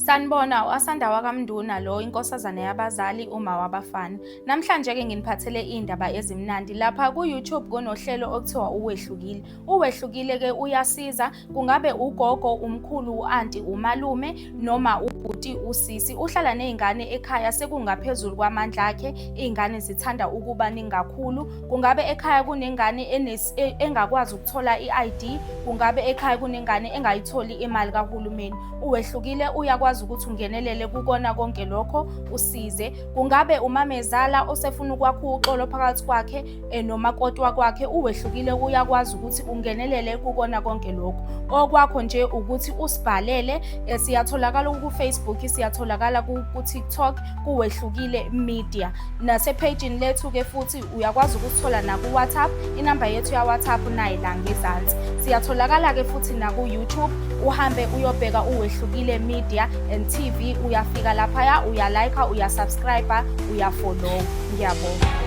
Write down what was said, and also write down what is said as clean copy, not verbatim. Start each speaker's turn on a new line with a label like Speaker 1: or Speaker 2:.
Speaker 1: Sanibona, asanda wakamnduna lo inkosazana yabazali uma wabafana. Namhlanje-ke nginiphathele iy'ndaba ezimnandi. Lapha ku-YouTube kunohlelo okuthiwa Uwehlukile. Uwehlukile-ke uyasiza, kungabe ugogo, umkhulu, u-anti, umalume noma ubhuti, usisi. Uhlala ney'ngane ekhaya sekungaphezulu kwamandla akhe, iy'ngane zithanda ukuba ningi kakhulu. Kungabe ekhaya kunengane engakwazi ukuthola i-ID, kungabe ekhaya kunengane engayitholi imali kahulumeni. Uwehlukile uyakwazi ukuthi ungenelele kukona konke lokho usize. Kungabe umamezala osefuna ukwakha uxolo phakathi kwakhe nomakoti wakwakhe, Uwehlukile uyakwazi ukuthi ungenelele kukona konke lokho. Okwakho nje ukuthi usibhalele, siyatholakala ku-Facebook, siyatholakala ku-TikTok, kuWehlukile Media. Nasepagini lethu-ke futhi uyakwazi ukuthola naku-WhatsApp, inamba yethu ya-WhatsApp nayi la ngezansi. Siyatholakala-ke futhi naku-YouTube, uhambe uyobheka Uwehlukile Media and TV, uyafika laphaya, uyalike, uyasubscribe, uyafollow. Ngiyabonga.